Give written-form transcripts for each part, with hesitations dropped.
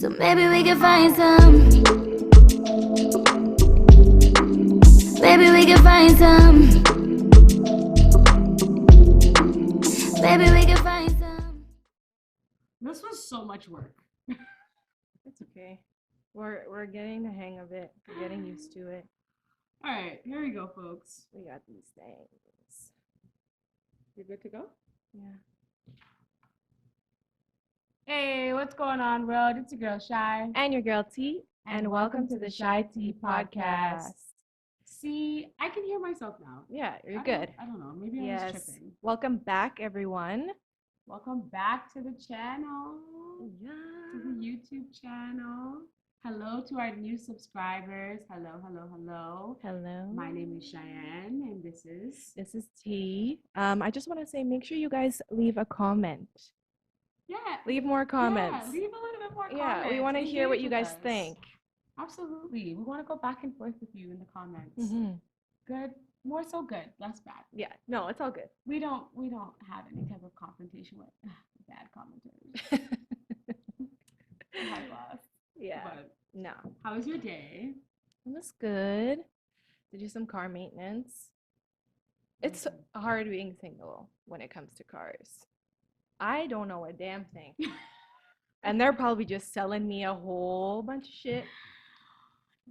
So maybe we can find some. Maybe we can find some. Maybe we can find some. This was so much work. It's okay. We're getting the hang of it. We're getting used to it. All right, here we go, folks. We got these things. You're good to go? Yeah. Hey, what's going on, world? It's your girl, Shy. And your girl T. And welcome to the CheyTea Podcast. See, I can hear myself now. Yeah, you're I good. don't know. Maybe I was Yes. tripping. Welcome back, everyone. Welcome back to the channel. Yeah. To the YouTube channel. Hello to our new subscribers. Hello, hello, hello. Hello. My name is Cheyenne, and this is T. I just want to say, make sure you guys leave a comment. yeah. Leave more comments. Yeah, leave a little bit more comments. Yeah, we want to hear what Engage you with guys us. think. Absolutely. We want to go back and forth with you in the comments. Mm-hmm. Good. More so good, less bad. Yeah. No, it's all good. We don't have any type of confrontation with bad commenters. High class. Yeah. But No. how was your day? It was good. To do some car maintenance. It's hard being single when it comes to cars. I don't know a damn thing. And they're probably just selling me a whole bunch of shit.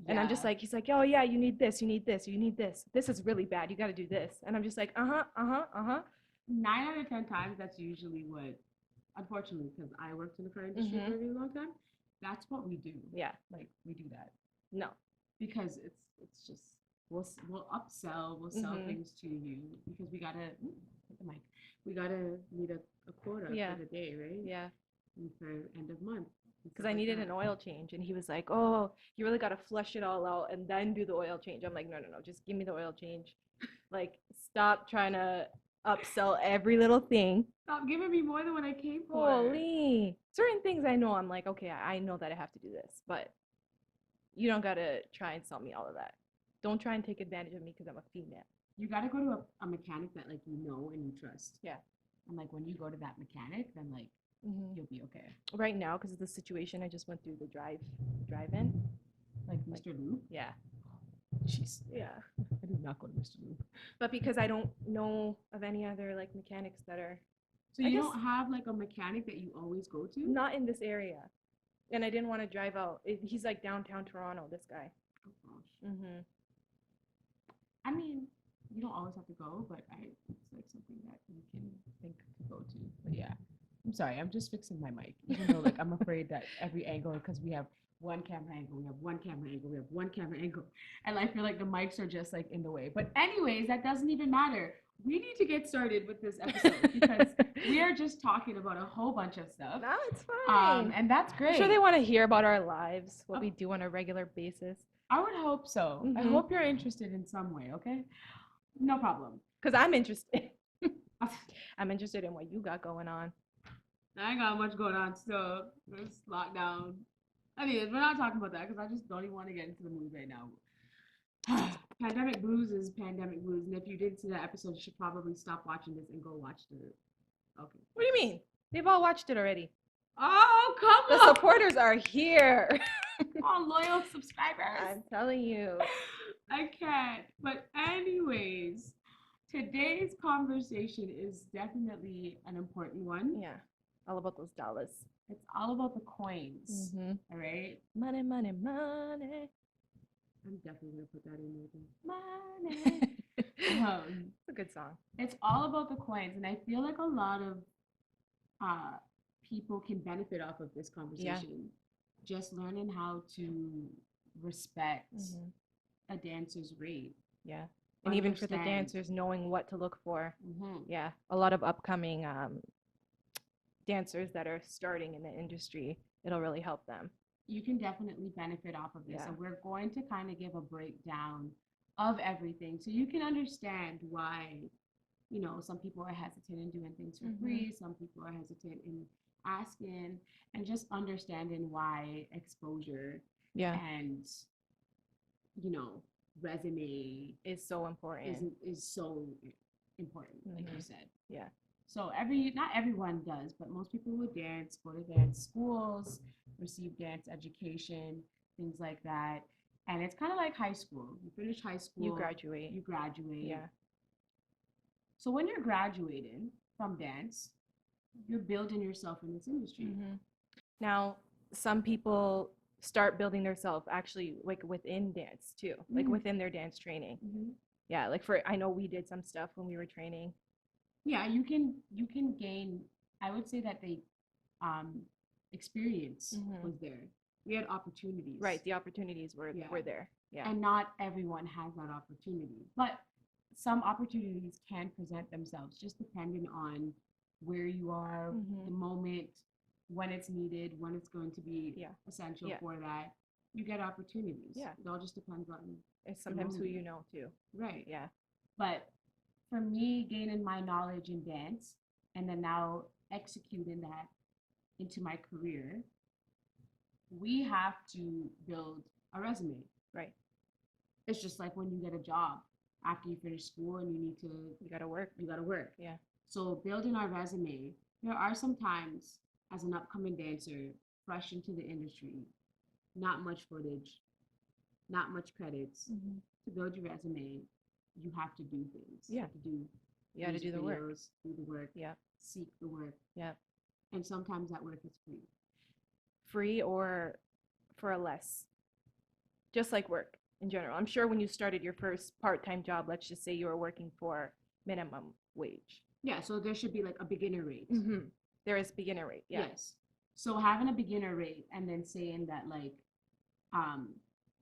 And I'm just like, he's like, oh yeah, you need this, you need this, you need this. This is really bad. You got to do this. And I'm just like, 9 out of 10 times, that's usually what, unfortunately, because I worked in the car industry for a really long time, that's what we do. Yeah. Like, we do that. No. Because it's just, we'll upsell, we'll sell things to you because we got to, we got to meet a quota for the day, right? Yeah. And for end of month. Because I needed an oil change. And he was like, oh, you really got to flush it all out and then do the oil change. I'm like, no, just give me the oil change. Like, stop trying to upsell every little thing. Stop giving me more than what I came for. Holy. Certain things I know, I'm like, okay, I know that I have to do this. But you don't got to try and sell me all of that. Don't try and take advantage of me because I'm a female. You got to go to a mechanic that, like, you know and you trust. Yeah. And, like, when you go to that mechanic, then, like, you'll be okay. Right now, because of the situation, I just went through the drive-in. Like Mr. Lou? Yeah. Jeez. Yeah. I do not go to Mr. Lou. But because I don't know of any other, like, mechanics that are... So you don't have, like, a mechanic that you always go to? Not in this area. And I didn't want to drive out. He's, like, downtown Toronto, this guy. Oh, gosh. I mean, you don't always have to go, but it's, like, something that you can think to go to. But, yeah. I'm sorry, I'm just fixing my mic. Even though, like, I'm afraid that every angle, because we have one camera angle, we have one camera angle, we have one camera angle, and I feel like the mics are just, like, in the way. But anyways, that doesn't even matter. We need to get started with this episode because we are just talking about a whole bunch of stuff. No, it's fine. And that's great. I'm sure they want to hear about our lives, what we do on a regular basis. I would hope so. I hope you're interested in some way, okay? No problem. Because I'm interested. I'm interested in what you got going on. I ain't got much going on still. It's lockdown. Anyways, we're not talking about that because I just don't even want to get into the mood right now. Pandemic blues is pandemic blues. And if you didn't see that episode, you should probably stop watching this and go watch the... Okay. What do you mean? They've all watched it already. Oh, come The on! supporters are here. Oh, loyal subscribers. I'm telling you. I can't. But anyways, today's conversation is definitely an important one. Yeah. All about those dollars. It's all about the coins. All right? Money, money, money. I'm definitely going to put that in there. Money. It's a good song. It's all about the coins. And I feel like a lot of people can benefit off of this conversation. Yeah. Just learning how to respect a dancer's rate. Yeah. And even for the dancers, knowing what to look for. Yeah. A lot of upcoming dancers that are starting in the industry, it'll really help them. You can definitely benefit off of this. Yeah. And we're going to kind of give a breakdown of everything so you can understand why, you know, some people are hesitant in doing things for free. Some people are hesitant in asking, and just understanding why exposure and, you know, resume is so important. Is so important, like you said. Yeah. So not everyone does, but most people would dance, go to dance schools, receive dance education, things like that. And it's kind of like high school. You finish high school, You graduate. You graduate. Yeah. So when you're graduating from dance, you're building yourself in this industry. Mm-hmm. Now, some people start building themselves actually like within dance too, like Mhm. within their dance training. Mm-hmm. Yeah, like I know we did some stuff when we were training. Yeah, you can gain. I would say that the um, experience Mhm. was there. We had opportunities. Right, the opportunities were Yeah. there. Yeah. And not everyone has that opportunity. But some opportunities can present themselves just depending on where you are, Mhm. the moment, when it's needed, when it's going to be Yeah. essential Yeah. for that. You get opportunities. Yeah. It all just depends on It's sometimes who moment. you know too. right. Yeah. But for me, gaining my knowledge in dance and then now executing that into my career, we have to build a resume. Right. It's just like when you get a job after you finish school and you need to, You gotta work. you got to work. Yeah. So building our resume, there are some times as an upcoming dancer, fresh into the industry, not much footage, not much credits. Mm-hmm. To build your resume, you have to do things. Yeah. You have to do You gotta do music the work. videos, do the work, Yeah. seek the work. Yeah. And sometimes that work is free. Free or for a less. Just like work in general. I'm sure when you started your first part-time job, let's just say you were working for minimum wage. Yeah, so there should be like a beginner rate. Mm-hmm. There is beginner rate. Yeah. Yes. So having a beginner rate and then saying that like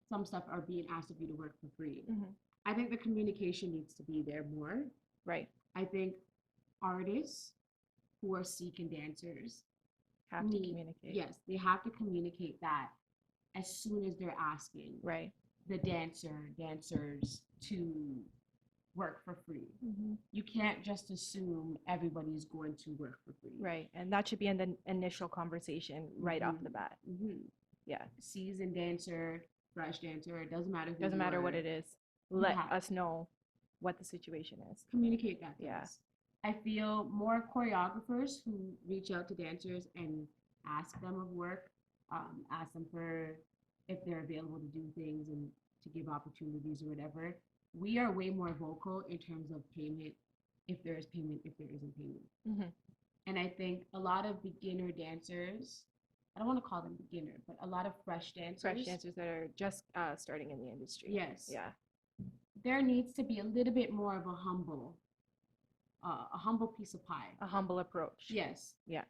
some stuff are being asked of you to work for free. Mm-hmm. I think the communication needs to be there more. Right. I think artists who are seeking dancers Have to communicate. Yes, they have to communicate that as soon as they're asking Right. the dancers to work for free. Mm-hmm. You can't just assume everybody's going to work for free. Right. And that should be in the initial conversation right off the bat. Mm-hmm. Yeah. Seasoned dancer, fresh dancer, it doesn't matter who Doesn't you matter what are. it is. Let have- us know what the situation is. Communicate that to Yeah. us. I feel more choreographers who reach out to dancers and ask them of work, ask them for if they're available to do things and to give opportunities or whatever. We are way more vocal in terms of payment, if there is payment, if there isn't payment. Mm-hmm. And I think a lot of beginner dancers, I don't want to call them beginner, but a lot of fresh dancers. Fresh dancers that are just starting in the industry. Yes. Yeah. There needs to be a little bit more of a humble piece of pie. A humble approach. Yes. Yeah.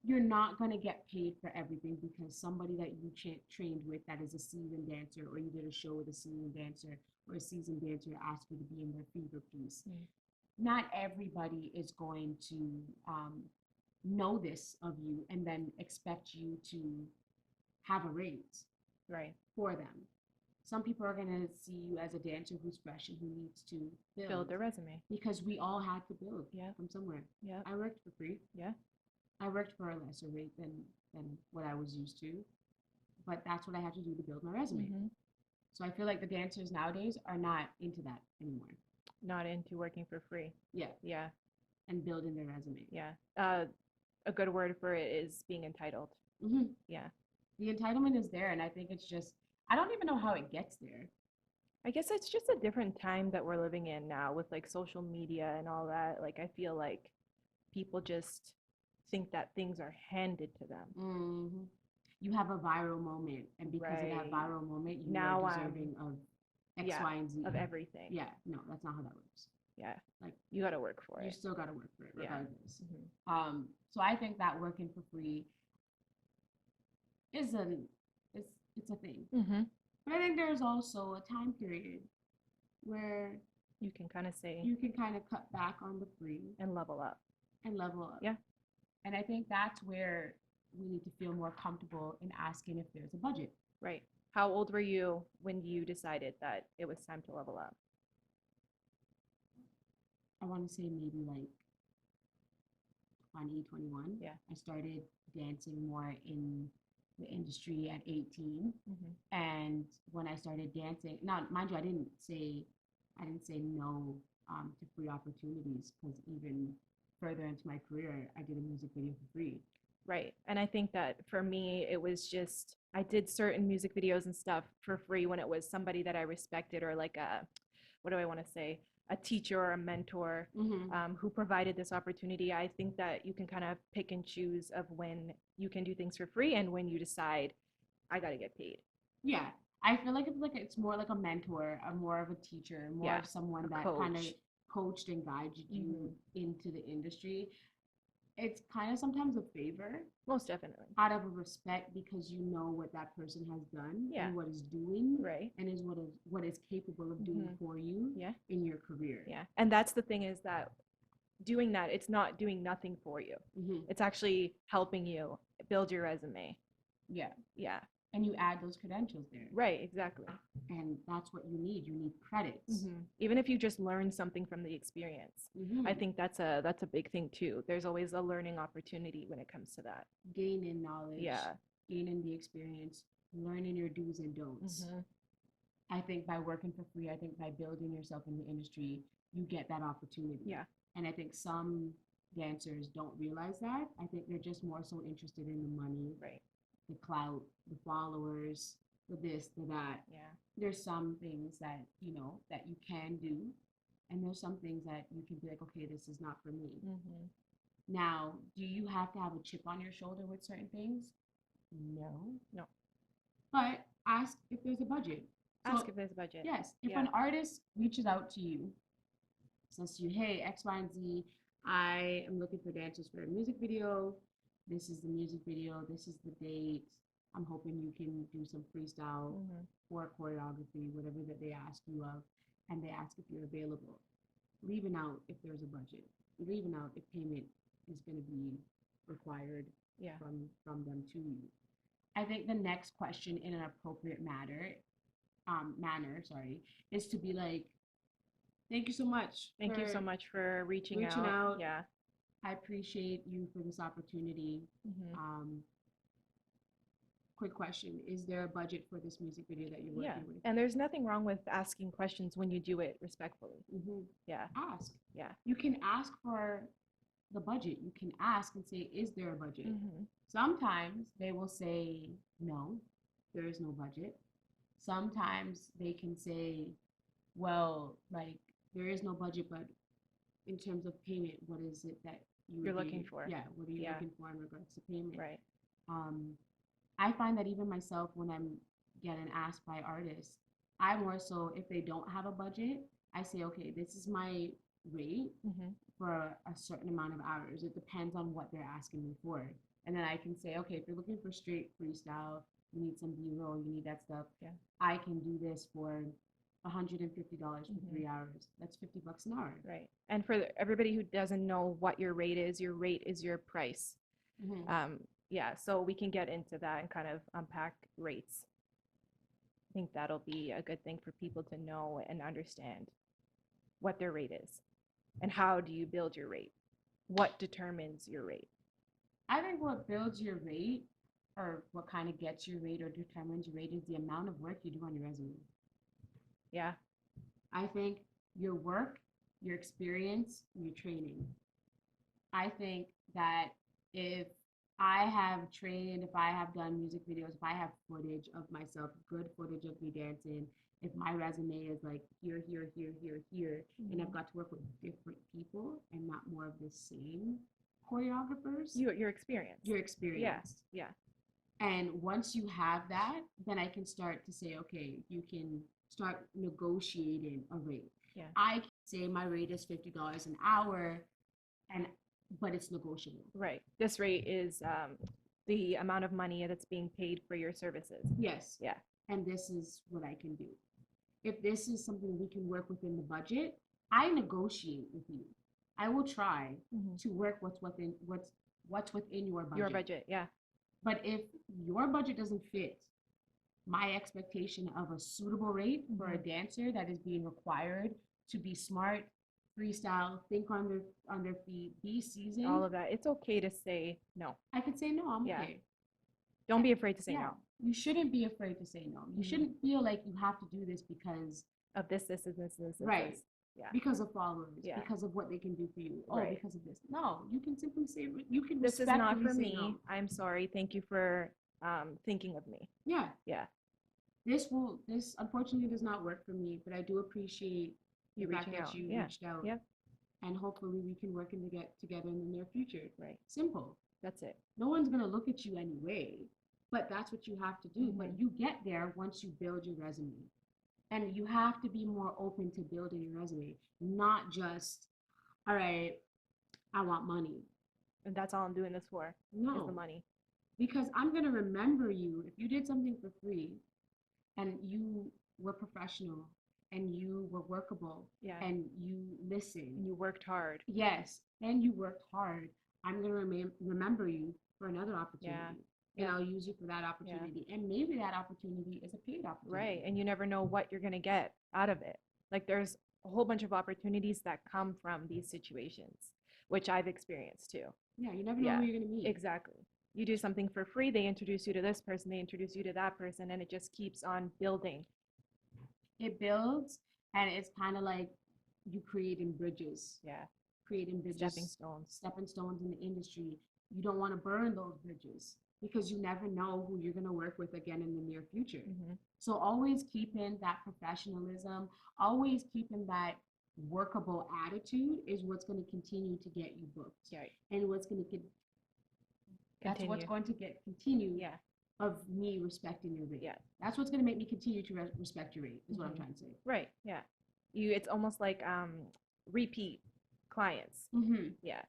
You're not going to get paid for everything because somebody that you trained with that is a seasoned dancer, or you did a show with a seasoned dancer, or a seasoned dancer asked you to be in their fever piece. Mm. Not everybody is going to know this of you and then expect you to have a raise Right. for them. Some people are going to see you as a dancer who's fresh and who needs to Build their resume. because we all had to build Yeah. from somewhere. Yeah. I worked for free. Yeah. I worked for a lesser rate than what I was used to, but that's what I had to do to build my resume. Mm-hmm. So I feel like the dancers nowadays are not into that anymore. Not into working for free. Yeah, Yeah. and building their resume. Yeah. A good word for it is being entitled. Mm-hmm. Yeah. The entitlement is there, and I think it's just, I don't even know how it gets there. I guess it's just a different time that we're living in now with like social media and all that. Like I feel like people just think that things are handed to them. Mm-hmm. You have a viral moment, and because of that Right. viral moment, you Now are I'm- deserving of X, Yeah, Y, and Z. Of everything. Yeah, no, that's not how that works. Yeah. Like, You got to work for you it. still got to work for it Yeah. regardless. Mm-hmm. So I think that working for free is it's a thing. Mm-hmm. But I think there's also a time period where You can kind of say you can kind of cut back on the free and level up. and level up. Yeah. And I think that's where we need to feel more comfortable in asking if there's a budget. Right. How old were you when you decided that it was time to level up? I want to say maybe like 20, 21. Yeah. I started dancing more in the industry at 18. Mm-hmm. And when I started dancing, now mind you, I didn't say no to free opportunities, because even further into my career, I did a music video for free. Right. And I think that for me, it was just, I did certain music videos and stuff for free when it was somebody that I respected, or like a, what do I want to say? A teacher or a mentor who provided this opportunity. I think that you can kind of pick and choose of when you can do things for free and when you decide, I got to get paid. Yeah. I feel like it's more like a mentor, more of a teacher, more Yeah, of someone a that kind of coach. coached and guided you into the industry. It's kind of sometimes a favor Most definitely. out of a respect, because you know what that person has done Yeah. and what is doing Right. and is what is capable of doing for you Yeah. in your career. Yeah. And that's the thing, is that doing that, it's not doing nothing for you. It's actually helping you build your resume. Yeah. Yeah. And you add those credentials there. Right, exactly. And that's what you need. You need credits. Even if you just learn something from the experience. I think that's a big thing too. There's always a learning opportunity when it comes to that. Gaining knowledge. Yeah. Gaining the experience. Learning your do's and don'ts. I think by working for free, I think by building yourself in the industry, you get that opportunity. Yeah. And I think some dancers don't realize that. I think they're just more so interested in the money. Right. The clout, the followers, the this, the that. Yeah. There's some things that, you know, that you can do. And there's some things that you can be like, okay, this is not for me. Now, do you have to have a chip on your shoulder with certain things? No. But ask if there's a budget. Ask if there's a budget. Yes. If an artist reaches out to you, says to you, hey, X, Y, and Z, I am looking for dancers for a music video. This is the music video. This is the date. I'm hoping you can do some freestyle or choreography, whatever that they ask you of, and they ask if you're available. Leaving out if there's a budget. Leaving out if payment is going to be required from them to you. I think the next question in an appropriate manner, is to be like, thank you so much. Thank you so much for reaching out. Yeah. I appreciate you for this opportunity. Quick question. Is there a budget for this music video that you're working with? And there's nothing wrong with asking questions when you do it respectfully. Yeah. Ask. Yeah. You can ask for the budget. You can ask and say, is there a budget? Sometimes they will say, no, there is no budget. Sometimes they can say, well, like, there is no budget, but in terms of payment, what is it that you're looking for? Yeah, what are you looking for in regards to payment? Right. I find that even myself, when I'm getting asked by artists, I more so, if they don't have a budget, I say, okay, this is my rate for a certain amount of hours. It depends on what they're asking me for. And then I can say, okay, if you're looking for straight freestyle, you need some B-roll, you need that stuff, I can do this for $150 for 3 hours. That's $50 an hour. Right. And for everybody who doesn't know what your rate is your price. Yeah, so we can get into that and kind of unpack rates. I think that'll be a good thing for people to know and understand what their rate is. And how do you build your rate? What determines your rate? I think what builds your rate, or what kind of gets your rate or determines your rate, is the amount of work you do on your resume. Yeah. I think your work, your experience, your training. I think that if I have trained, if I have done music videos, if I have footage of myself, good footage of me dancing, if my resume is like here, and I've got to work with different people and not more of the same choreographers. Your experience. Your experience. Yeah. And once you have that, then I can start to say, okay, you can start negotiating a rate. Yeah. I can say my rate is $50 an hour, but it's negotiable. Right. This rate is the amount of money that's being paid for your services. Yes. Yeah. And this is what I can do. If this is something we can work within the budget, I negotiate with you. I will try to work what's within your budget. Your budget, yeah. But if your budget doesn't fit my expectation of a suitable rate for a dancer that is being required to be smart, freestyle, think on their feet, be seasoned, all of that, it's okay to say no. I could say no. I'm okay. Don't be afraid to say no. You shouldn't be afraid to say no. You shouldn't feel like you have to do this because of this. Right. Yeah. because of followers, Yeah. because of what they can do for you. Oh, Right. because of this. No, you can simply say, you can This is not for respectfully say me. no. I'm sorry. Thank you for thinking of me. Yeah. Yeah. This unfortunately does not work for me, but I do appreciate the You fact reaching that out. you Yeah. reached out. Yep. And hopefully we can work and get together in the near future. Right. Simple. That's it. No one's gonna look at you anyway, but that's what you have to do. But you get there once you build your resume. And you have to be more open to building your resume, not just, all right, I want money. And that's all I'm doing this for. No. Is the money. Because I'm gonna remember you if you did something for free and you were professional and you were workable, Yeah. and you listened. And you worked hard. Yes, and you worked hard. I'm gonna remember you for another opportunity. Yeah. And Yeah. I'll use you for that opportunity. And maybe that opportunity is a paid opportunity. Right. And you never know what you're going to get out of it. Like there's a whole bunch of opportunities that come from these situations, which I've experienced too. Yeah, you never know who you're gonna meet. Exactly. You do something for free, they introduce you to this person, they introduce you to that person, and it just keeps on building. It builds, and it's kind of like you creating bridges. Yeah. Creating bridges. Stepping stones in the industry. You don't want to burn those bridges because you never know who you're going to work with again in the near future. So always keeping that professionalism, always keeping that workable attitude is what's going to continue to get you booked. Right. And what's going to that's what's going to continue of me respecting your rate. Yeah. That's what's going to make me continue to respect your rate is what I'm trying to say. Right. Yeah. It's almost like repeat clients. Yeah.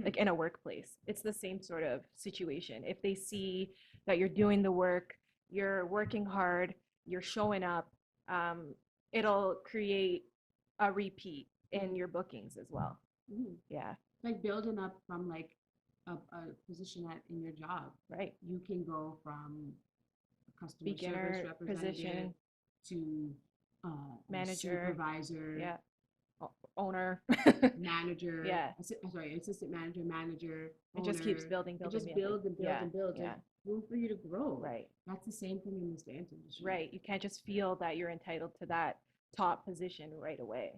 Like in a workplace, it's the same sort of situation. If they see that you're doing the work, you're working hard, you're showing up, it'll create a repeat in your bookings as well. Yeah. Like building up from like a position in your job. Right. You can go from a customer beginner service representative position to manager, supervisor. Yeah. Owner. Manager. Yeah. Assistant manager, owner. It just keeps building. It just builds and builds and builds. Yeah. Room for you to grow. Right. That's the same thing in this dance industry. Right. You can't just feel that you're entitled to that top position right away.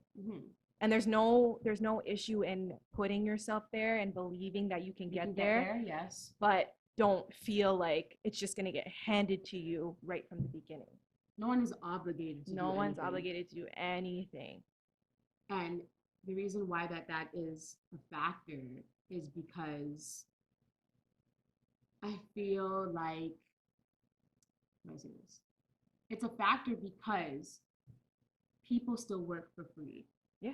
And there's no issue in putting yourself there and believing that you can get there. Yes. But don't feel like it's just going to get handed to you right from the beginning. No one is obligated to do anything. No one's obligated to do anything. And the reason why that is a factor is because I feel like, how do I say this? It's a factor because people still work for free. Yeah.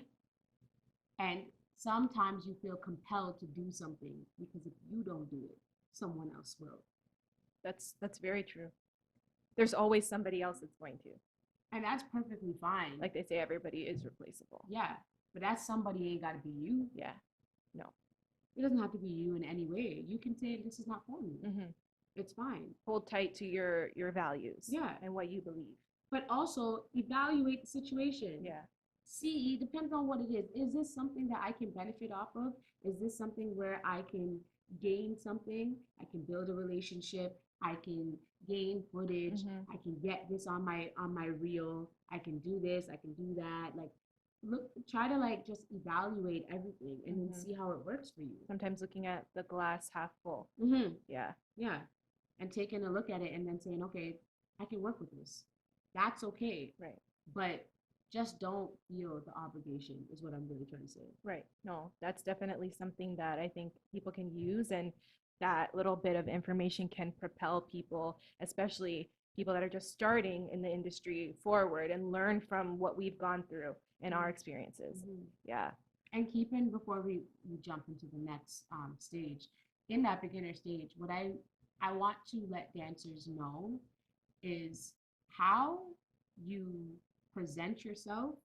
And sometimes you feel compelled to do something because if you don't do it, someone else will. That's very true. There's always somebody else that's going to. And that's perfectly fine. Like they say, everybody is replaceable. Yeah. But that somebody ain't got to be you. Yeah. No. It doesn't have to be you in any way. You can say, this is not for me. It's fine. Hold tight to your values. Yeah. And what you believe. But also evaluate the situation. Yeah. See, it depends on what it is. Is this something that I can benefit off of? Is this something where I can gain something? I can build a relationship. I can gain footage. I can get this on my reel. I can do this. I can do that. Like, try to like just evaluate everything and then see how it works for you. Sometimes looking at the glass half full. Yeah. Yeah. And taking a look at it and then saying, okay, I can work with this. That's okay. Right. But just don't feel the obligation is what I'm really trying to say. Right. No, that's definitely something that I think people can use, and that little bit of information can propel people, especially people that are just starting in the industry, forward and learn from what we've gone through in our experiences. Yeah. And keeping, before we jump into the next stage, in that beginner stage, what I want to let dancers know is how you present yourself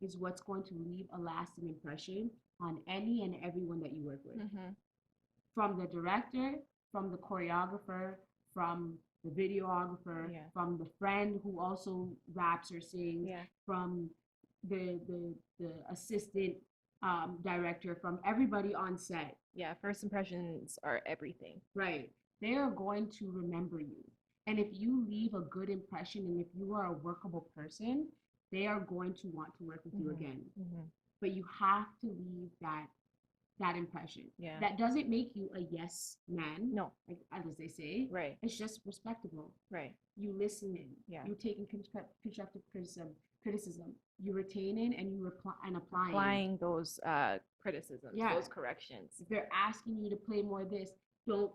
is what's going to leave a lasting impression on any and everyone that you work with. From the director, from the choreographer, from the videographer, from the friend who also raps or sings, from the assistant director, from everybody on set. Yeah, first impressions are everything. Right. They are going to remember you. And if you leave a good impression and if you are a workable person, they are going to want to work with you again. Mm-hmm. But you have to leave that impression. Yeah. That doesn't make you a yes man. No. Like as they say. Right. It's just respectable. Right. You listening. Yeah. You taking constructive criticism. You retaining and you applying. Applying those criticisms, Yeah. those corrections. If they're asking you to play more of this, don't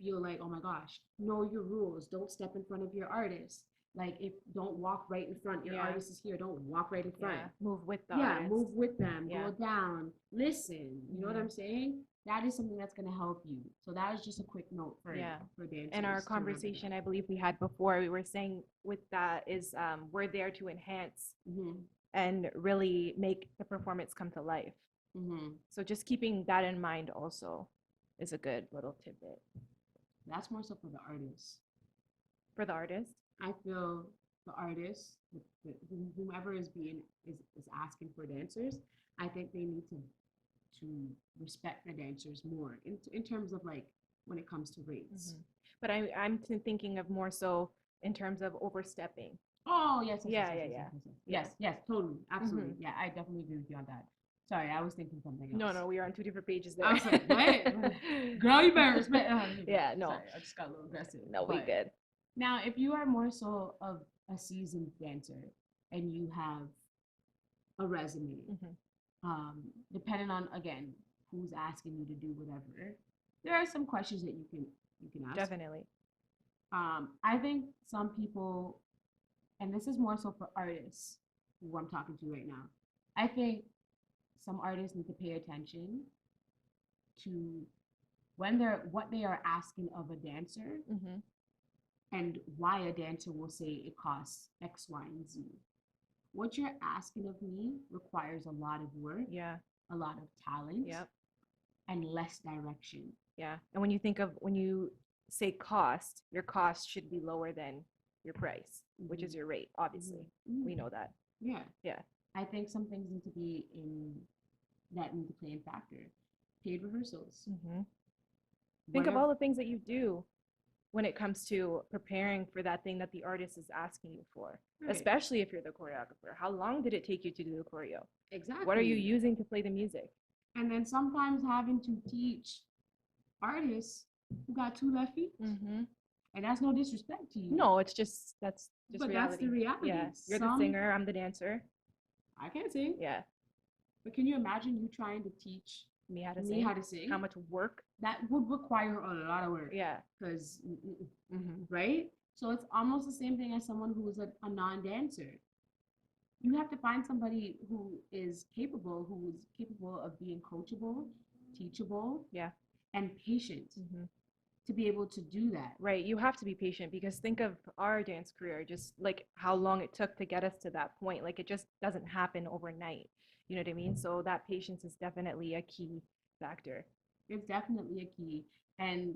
feel like, oh my gosh. Know your rules. Don't step in front of your artist. Like, if don't walk right in front. Your artist is here. Don't walk right in front. Yeah. Move with the artist. Move with them. Yeah. Go down. Listen. You know what I'm saying? That is something that's going to help you. So that is just a quick note for dancers. In our conversation, I believe we had before, we were saying with that is we're there to enhance and really make the performance come to life. So just keeping that in mind also is a good little tidbit. That's more so for the artists. For the artist? I feel the artists, whomever is asking for dancers, I think they need to respect the dancers more in terms of like when it comes to rates. But I'm thinking of more so in terms of overstepping. Oh yes, yes, totally, absolutely. Yeah, I definitely agree with you on that. Sorry, I was thinking something else. No, we are on 2 different pages there. I was like, what? Girl, you better respect. Yeah, no. Sorry, I just got a little aggressive. No, we good. Now, if you are more so of a seasoned dancer and you have a resume, depending on, again, who's asking you to do whatever, there are some questions that you can ask. Definitely. I think some people, and this is more so for artists who I'm talking to right now, I think some artists need to pay attention to what they are asking of a dancer and why a dancer will say it costs X, Y, and Z. What you're asking of me requires a lot of work, a lot of talent, and less direction. Yeah. And when you say cost, your cost should be lower than your price, which is your rate, obviously. We know that. Yeah. I think some things need to be need to play in factor. Paid rehearsals. Think of all the things that you do when it comes to preparing for that thing that the artist is asking you for, especially if you're the choreographer. How long did it take you to do the choreo? Exactly. What are you using to play the music? And then sometimes having to teach artists who got 2 left feet. And that's no disrespect to you. No, it's just that's reality. That's the reality. Yeah, you're the singer, I'm the dancer. I can't sing. Yeah. But can you imagine you trying to teach me how to sing? How much work? That would require a lot of work. Yeah. Because, right? So it's almost the same thing as someone who is a non-dancer. You have to find somebody who is capable of being coachable, teachable, and patient to be able to do that. Right. You have to be patient because think of our dance career, just like how long it took to get us to that point. Like it just doesn't happen overnight. You know what I mean? So that patience is definitely a key factor. It's definitely a key. And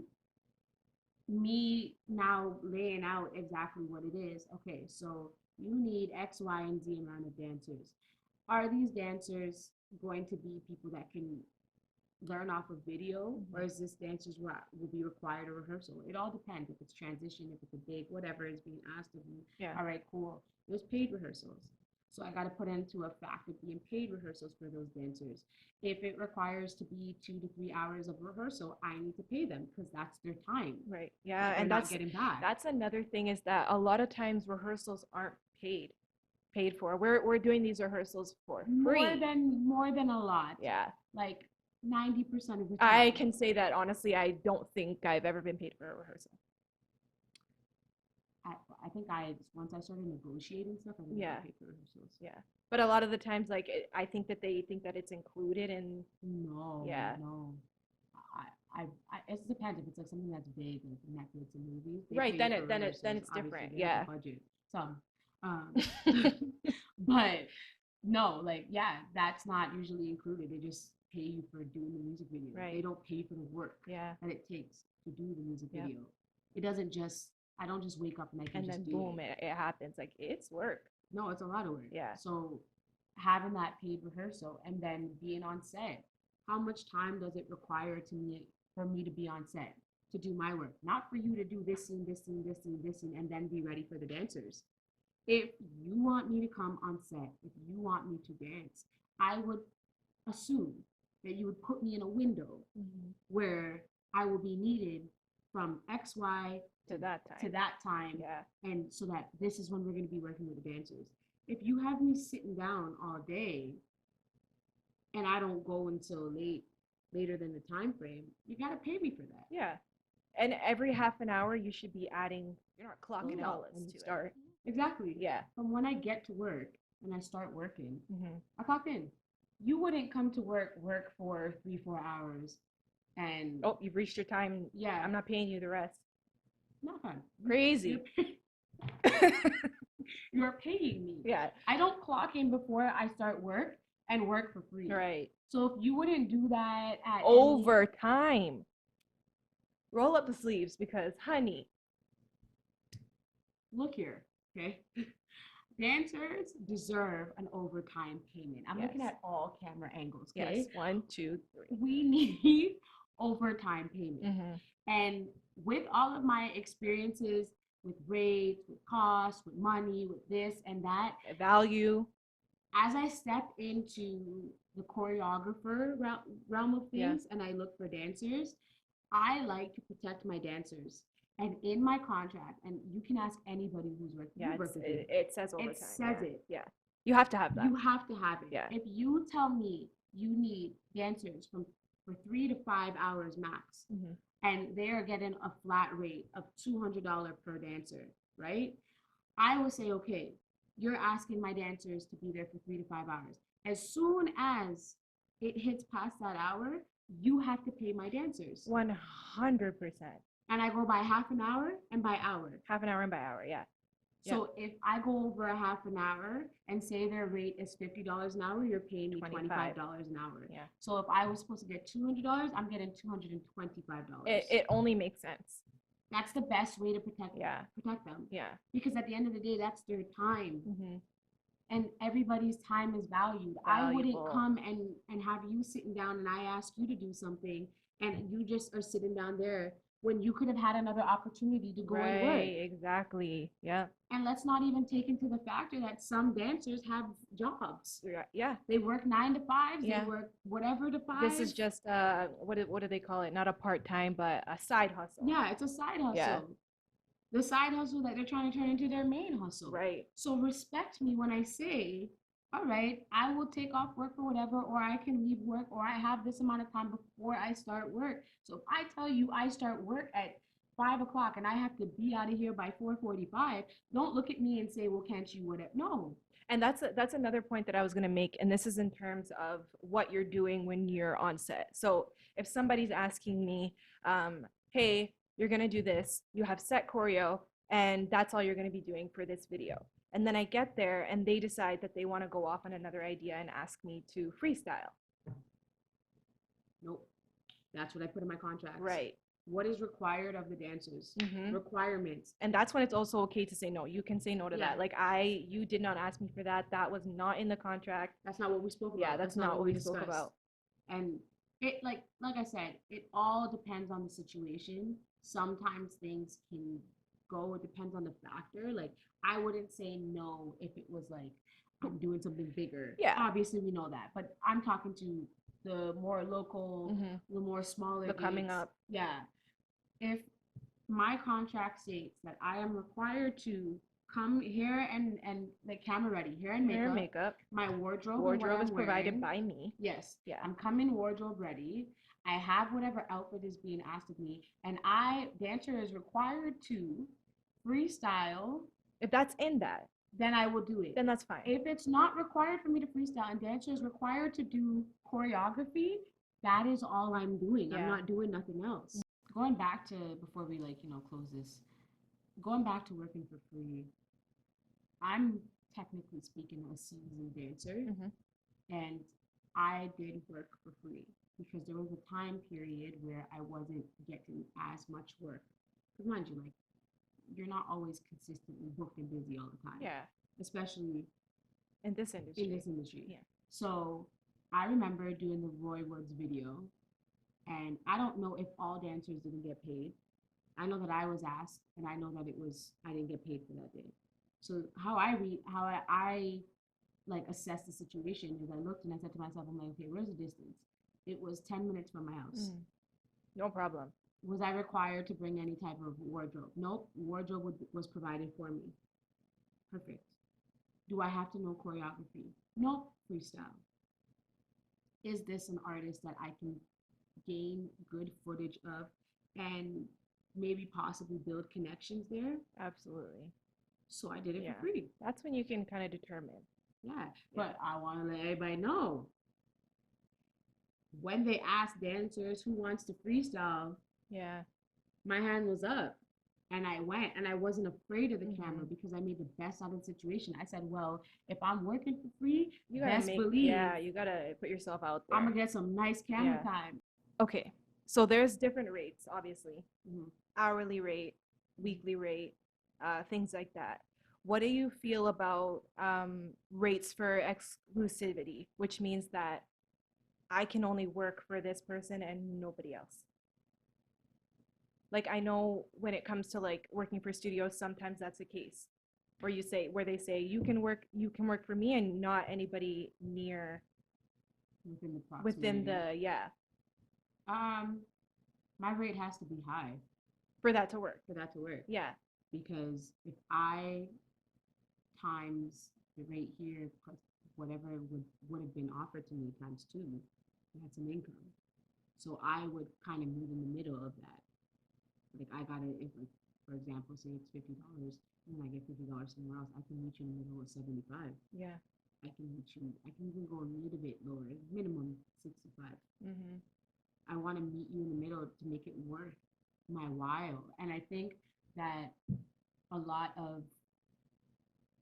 me now laying out exactly what it is. Okay, so you need X, Y, and Z amount of dancers. Are these dancers going to be people that can learn off of video, or is this dancers will be required a rehearsal? It all depends. If it's transition, if it's a big, whatever is being asked of you. All right, cool. There's paid rehearsals. So I got to put into a fact of being paid rehearsals for those dancers. If it requires to be 2 to 3 hours of rehearsal, I need to pay them because that's their time. Right. Yeah. And that's getting back. That's another thing is that a lot of times rehearsals aren't paid for. We're doing these rehearsals for free. More than a lot. Yeah. Like 90% of the time. I can say that honestly, I don't think I've ever been paid for a rehearsal. I think once I started negotiating stuff, I didn't get paid for rehearsals. Yeah. But a lot of the times, like, I think that they think that it's included in. No. Yeah. No. It depends if it's like something that's big, like Netflix and movies. Right. Then it's different. Yeah. Budget. Some. But no, like, that's not usually included. They just pay you for doing the music video. Right. They don't pay for the work that it takes to do the music video. It doesn't just. I don't just wake up and I can just do boom, it happens. Like, it's work. No, it's a lot of work. Yeah. So having that paid rehearsal and then being on set, how much time does it require for me to be on set to do my work? Not for you to do this scene, this scene, this scene, this scene, and then be ready for the dancers. If you want me to come on set, if you want me to dance, I would assume that you would put me in a window where I will be needed from XY To that time. to that time, Yeah. and so that this is when we're going to be working with the dancers. If you have me sitting down all day and I don't go until later than the time frame, you got to pay me for that. Yeah. And every half an hour, you should be adding, you're not clocking out Dollars when you to it. start. Exactly. Yeah. From when I get to work and I start working, Mm-hmm. I clock in. You wouldn't come to work for 3-4 hours, and Oh, you've reached your time. yeah, I'm not paying you the rest. not fun. Crazy. You're paying me. Yeah. I don't clock in before I start work and work for free. Right. So if you wouldn't do that at Overtime. Roll up the sleeves because, honey. look here, okay? Dancers deserve an overtime payment. I'm looking Yes. at all camera angles, okay? Yes. 1, 2, 3. We need overtime payment. Mm-hmm. And with all of my experiences with rates, with costs, with money, with this and that, Value. as I step into the choreographer realm of Yeah. things and I look for dancers, I like to protect my dancers. And in my contract, and you can ask anybody who's working, Yeah, who works with me, it says overtime. it says yeah. it. Yeah. You have to have that. You have to have it. Yeah. If you tell me you need dancers for 3 to 5 hours max, Mm-hmm. and they are getting a flat rate of $200 per dancer, right? I will say, okay, you're asking my dancers to be there for 3 to 5 hours. As soon as it hits past that hour, you have to pay my dancers. 100%. And I go by half an hour and by hour. Half an hour and by hour, yeah. So if I go over a half an hour and say their rate is $50 an hour, you're paying me $25 an hour. Yeah. So if I was supposed to get $200, I'm getting $225. It only makes sense. That's the best way to protect them. Yeah. Because at the end of the day, that's their time. Mm-hmm. And everybody's time is valued. I wouldn't Valuable. come and have you sitting down and I ask you to do something and you just are sitting down there when you could have had another opportunity to go and work. Right, exactly. Yeah. And let's not even take into the factor that some dancers have jobs. Yeah. They work 9 to 5s, Yeah. they work whatever to 5. This is just what do they call it? Not a part-time, but a side hustle. Yeah, it's a side hustle. Yeah. The side hustle that they're trying to turn into their main hustle. Right. So respect me when I say, all right, I will take off work for whatever, or I can leave work, or I have this amount of time before I start work. So if I tell you I start work at 5 o'clock and I have to be out of here by 4:45, don't look at me and say, well, can't you whatever? No. And that's another point that I was going to make, and this is in terms of what you're doing when you're on set. So if somebody's asking me, hey, you're going to do this, you have set choreo, and that's all you're going to be doing for this video. And then I get there and they decide that they want to go off on another idea and ask me to freestyle. Nope. That's what I put in my contract. Right. What is required of the dancers? Mhm. Requirements. And that's when it's also okay to say no. You can say no to Yeah. that. Like you did not ask me for that. That was not in the contract. That's not what we spoke about. Yeah, that's not what we spoke discussed. about. And it like I said, it all depends on the situation. Sometimes things can go, it depends on the factor. Like I wouldn't say no if it was like I'm doing something bigger. Yeah. Obviously we know that. But I'm talking to the more local, Mhm. the more smaller The coming gigs. up. Yeah. If my contract states that I am required to come here and like camera ready, hair and makeup, Hair, makeup. my wardrobe, and what Wardrobe is I'm provided wearing. by me. Yes. Yeah. I'm coming wardrobe ready. I have whatever outfit is being asked of me, and dancer is required to freestyle. If that's in that, Then I will do it. then that's fine. If it's not required for me to freestyle and dancer is required to do choreography, that is all I'm doing. I'm Yeah. not doing nothing else. Going back to before we close this, going back to working for free, I'm technically speaking a seasoned dancer, Mhm. and I did work for free because there was a time period where I wasn't getting as much work. Because mind you, like you're not always consistently booked and busy all the time. Yeah. Especially In this industry. in this industry. Yeah. So I remember doing the Roy Woods video, and I don't know if all dancers didn't get paid. I know that I was asked, and I know that I didn't get paid for that day. So how I like assessed the situation is I looked and I said to myself, I'm like, okay, where's the distance? It was 10 minutes from my house. No problem. Was I required to bring any type of wardrobe? Nope. Wardrobe was provided for me. Perfect. Do I have to know choreography? Nope. Freestyle. Is this an artist that I can gain good footage of and maybe possibly build connections there? Absolutely. So I did it Yeah. for free. That's when you can kind of determine. Yeah. But I want to let everybody know, when they ask dancers who wants to freestyle, Yeah. my hand was up and I went, and I wasn't afraid of the Mhm. camera because I made the best out of the situation. I said, well, if I'm working for free, You gotta best make, believe yeah, you gotta put yourself out there. I'm gonna get some nice camera Yeah. time. Okay, so there's different rates, obviously. Mhm. Hourly rate, weekly rate, things like that. What do you feel about rates for exclusivity, which means that I can only work for this person and nobody else? Like, I know when it comes to like working for studios, sometimes that's the case, where they say you can work for me and not anybody near Within the within proximity. the My rate has to be high for that to work. for that to work. Yeah. Because if I times the rate here plus whatever would have been offered to me times 2, that's an income. So I would kind of meet in the middle of that. Like I gotta, if like, for example, say it's $50, and I get $50 somewhere else, I can meet you in the middle of 75. Yeah. I can even go a little bit lower, minimum 65. Mhm. I want to meet you in the middle to make it worth my while. And I think that a lot of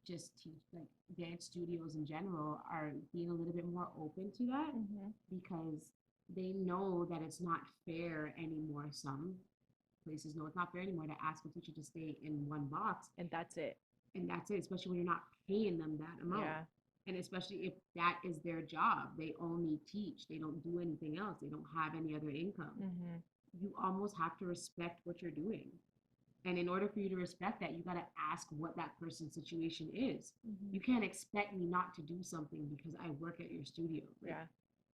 just like dance studios in general are being a little bit more open to that Mhm. because they know that it's not fair anymore. Some places know it's not fair anymore to ask a teacher to stay in one box And that's it. and that's it, especially when you're not paying them that amount. Yeah. And especially if that is their job, they only teach, they don't do anything else, they don't have any other income. Mhm. You almost have to respect what you're doing. And in order for you to respect that, you got to ask what that person's situation is. Mhm. You can't expect me not to do something because I work at your studio. Like, Yeah.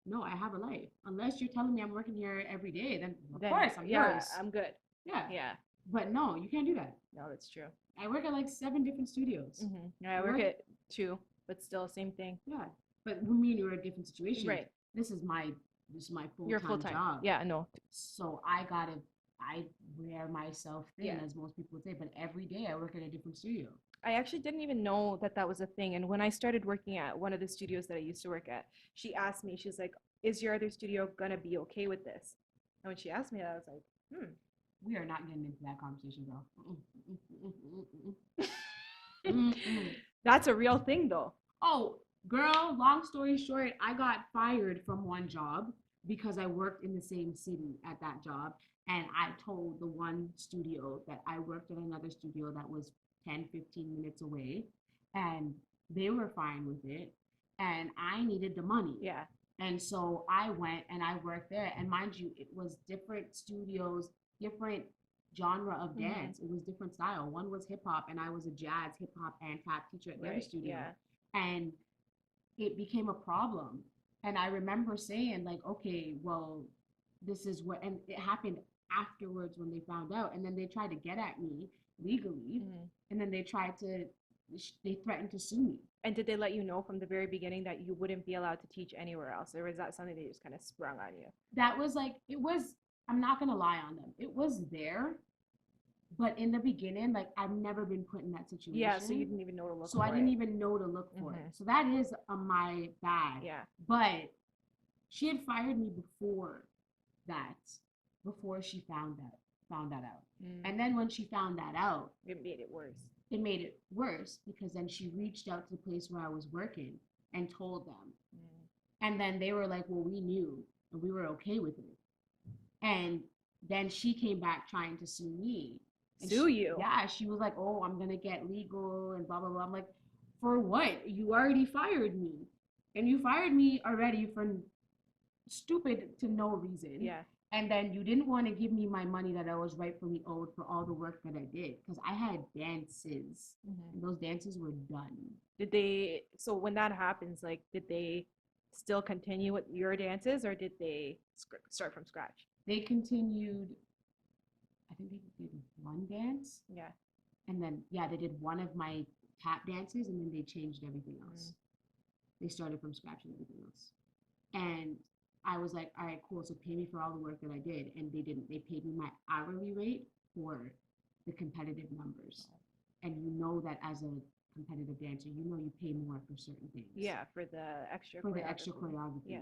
no, I have a life. Unless you're telling me I'm working here every day, then of Then, course I'm yeah, yours. I'm good. Yeah. Yeah. But no, you can't do that. No, that's true. I work at like 7 different studios. Mhm. Yeah, I work at 2, but still same thing. Yeah. But me and you are a different situation. Right. This is my You're full-time full-time. job. Yeah, no. So I wear myself thin, Yeah. as most people would say, but every day I work at a different studio. I actually didn't even know that that was a thing. And when I started working at one of the studios that I used to work at, she asked me, she's like, is your other studio going to be okay with this? And when she asked me that, I was like, We are not getting into that conversation, girl. That's a real thing, though. Oh, girl, long story short, I got fired from one job because I worked in the same city at that job. And I told the one studio that I worked at another studio that was 10, 15 minutes away. And they were fine with it. And I needed the money. Yeah. And so I went and I worked there. And mind you, it was different studios, different genre of dance. It was different style. One was hip hop, and I was a jazz, hip hop, and tap teacher at the other studio. Yeah. And it became a problem. And I remember saying, like, okay, well, this is what, and it happened afterwards when they found out. And then they tried to get at me legally. And then they threatened to sue me. And did they let you know from the very beginning that you wouldn't be allowed to teach anywhere else? Or was that something they just kind of sprung on you? That was like, I'm not going to lie on them. It was there. But in the beginning, like, I've never been put in that situation. Yeah, so you didn't even know to look for it. So I didn't even know to look for it. So that is my bad. Yeah. But she had fired me before she found that out. And then when she found that out, it made it worse. It made it worse because then she reached out to the place where I was working and told them. And then they were like, well, we knew and we were okay with it. And then she came back trying to sue me. Sue you? Yeah, she was like, oh, I'm going to get legal and blah, blah, blah. I'm like, for what? You already fired me. And you fired me already for stupid to no reason. Yeah. And then you didn't want to give me my money that I was rightfully owed for all the work that I did because I had dances and those dances were done. Did they, so when that happens, like, did they still continue with your dances or did they start from scratch? They continued, I think they did one dance. Yeah. And then, yeah, they did one of my tap dances and then they changed everything else. They started from scratch and everything else. And I was like, all right, cool. So pay me for all the work that I did. And they didn't. They paid me my hourly rate for the competitive numbers. And you know that as a competitive dancer, you know you pay more for certain things. Yeah, for the extra choreography. Yeah.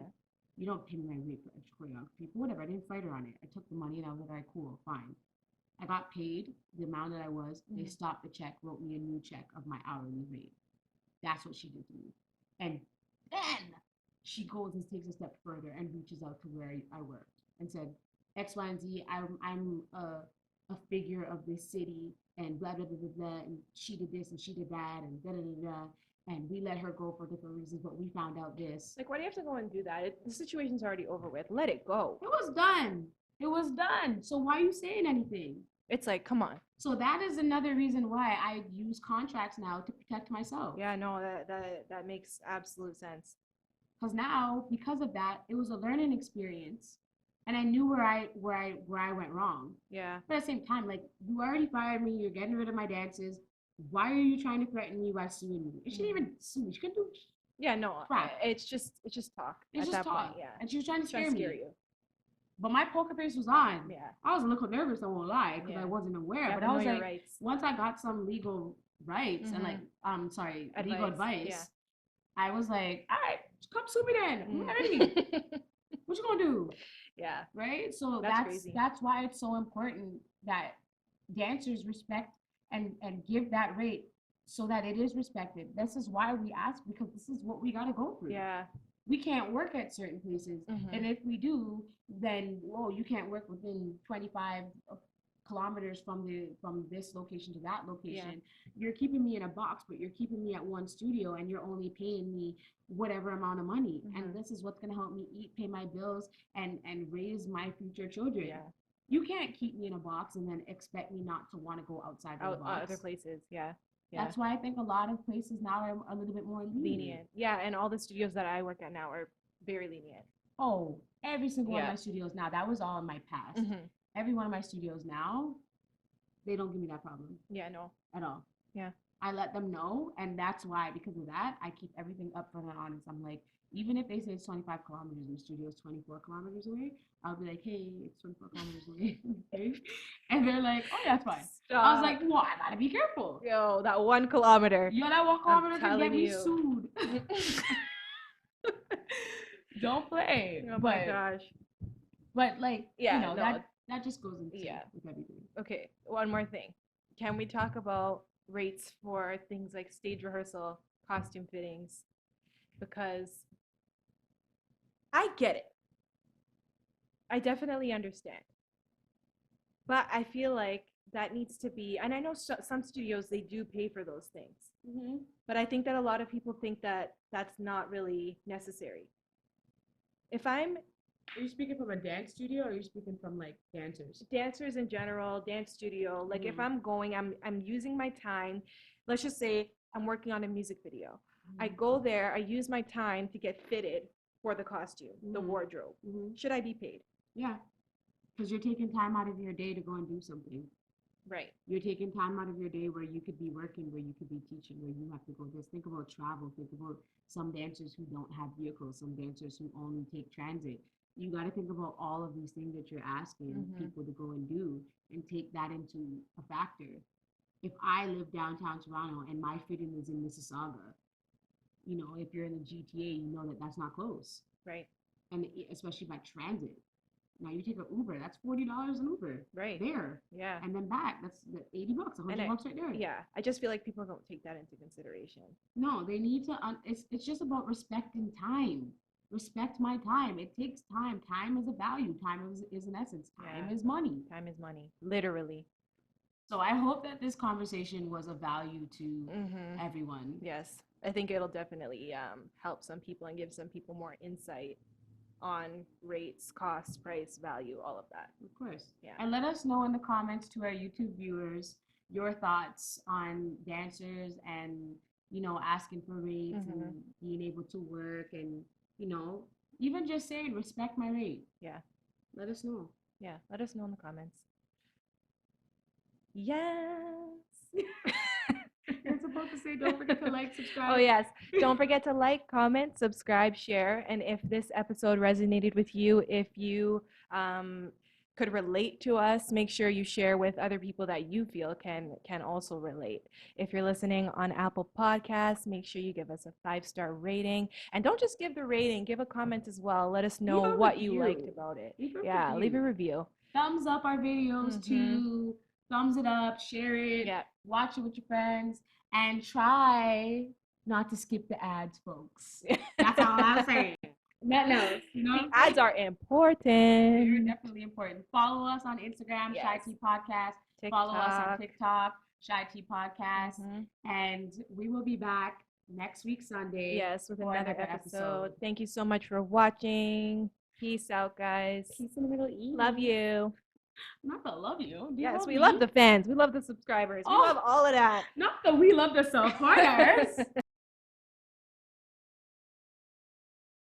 You don't pay me my rate for extra choreography. But whatever, I didn't fight her on it. I took the money and I was like, all right, cool, fine. I got paid the amount that I was. They stopped the check, wrote me a new check of my hourly rate. That's what she did to me. And then she goes and takes a step further and reaches out to where I worked and said, X, Y, and Z, I'm a figure of this city and blah, blah, blah, blah, blah. And she did this and she did that and da, da, da, da. And we let her go for different reasons, but we found out this. Like, why do you have to go and do that? The situation's already over with. Let it go. It was done. It was done. So why are you saying anything? It's like, come on. So that is another reason why I use contracts now to protect myself. Yeah, no, that makes absolute sense. Because now, because of that, it was a learning experience, and I knew where I went wrong. Yeah. But at the same time, like, you already fired me. You're getting rid of my dances. Why are you trying to threaten me by suing me? You shouldn't even sue me. She couldn't do. Yeah, no. Crap. It's just talk. It's at just that talk. point, yeah. And she was trying to scare you. But my poker face was on. Yeah. I was a little nervous, I won't lie, because I wasn't aware. But I was like, rights. Once I got some legal rights and legal advice, I was like, all right, come sue me then. I'm ready. What you gonna do? Yeah. Right? So that's crazy. That's why it's so important that dancers respect and give that rate so that it is respected. This is why we ask, because this is what we gotta go through. Yeah. We can't work at certain places. And if we do, then you can't work within 25 kilometers from this location to that location. Yeah. You're keeping me in a box, but you're keeping me at one studio and you're only paying me whatever amount of money. And this is what's going to help me eat, pay my bills, and raise my future children. Yeah. You can't keep me in a box and then expect me not to want to go outside the box. Other places, yeah. That's why I think a lot of places now are a little bit more lenient. Yeah, and all the studios that I work at now are very lenient. Oh, every single one of my studios now. That was all in my past. Every one of my studios now, they don't give me that problem. Yeah, no. At all. Yeah. I let them know, and that's why, because of that, I keep everything upfront and honest. I'm like, even if they say it's 25 kilometers and the studio is 24 kilometers away, I'll be like, hey, it's 24 kilometers away. And they're like, oh, yeah, that's fine. Stop. I was like, well, I gotta be careful. Yo, that 1 kilometer. Yo, that 1 kilometer can get me sued. Don't play. Oh my gosh. But like, that just goes into with everything. Okay, one more thing. Can we talk about rates for things like stage rehearsal, costume fittings? Because I get it. I definitely understand. But I feel like that needs to be, and I know some studios, they do pay for those things. But I think that a lot of people think that that's not really necessary. Are you speaking from a dance studio or are you speaking from like dancers? Dancers in general, dance studio. Like if I'm going, I'm using my time. Let's just say I'm working on a music video. I go there, I use my time to get fitted for the costume, the wardrobe. Should I be paid? Yeah. Because you're taking time out of your day to go and do something. Right. You're taking time out of your day where you could be working, where you could be teaching, where you have to go. Just think about travel. Think about some dancers who don't have vehicles, some dancers who only take transit. You got to think about all of these things that you're asking people to go and do and take that into a factor. If I live downtown Toronto and my fitting is in Mississauga, if you're in the GTA, you know that that's not close. Right. And especially by transit. Now you take an Uber, that's $40 an Uber. Right. There. Yeah. And then back, that's $80, $100 right there. Yeah. I just feel like people don't take that into consideration. No, they need to, it's just about respecting time. Respect my time. It takes time. Time is a value. Time is an essence. Time is money. Time is money. Literally. So I hope that this conversation was of value to everyone. Yes. I think it'll definitely help some people and give some people more insight on rates, cost, price, value, all of that. Of course. Yeah. And let us know in the comments to our YouTube viewers your thoughts on dancers and, asking for rates and being able to work and, even just saying respect my rate. Yeah. Let us know. Yeah. Let us know in the comments. Yes. You're supposed to say don't forget to like, subscribe. Oh, yes. Don't forget to like, comment, subscribe, share. And if this episode resonated with you, if you could relate to us, make sure you share with other people that you feel can also relate. If you're listening on Apple Podcasts, make sure you give us a 5-star rating. And don't just give the rating, give a comment as well. Let us know what you liked about it. Leave a review. Thumbs up our videos too. Thumbs it up, share it, watch it with your friends, and try not to skip the ads, folks. That's all I'm saying. Nothing else. The ads are important. They're definitely important. Follow us on Instagram, CheyTea Podcast. TikTok. Follow us on TikTok, CheyTea Podcast. And we will be back next week, Sunday. Yes, with another episode. Thank you so much for watching. Peace out, guys. Peace in the Middle East. Love you. Not the love you. Yes, we love the fans. We love the subscribers. We love all of that. Not the we love the supporters.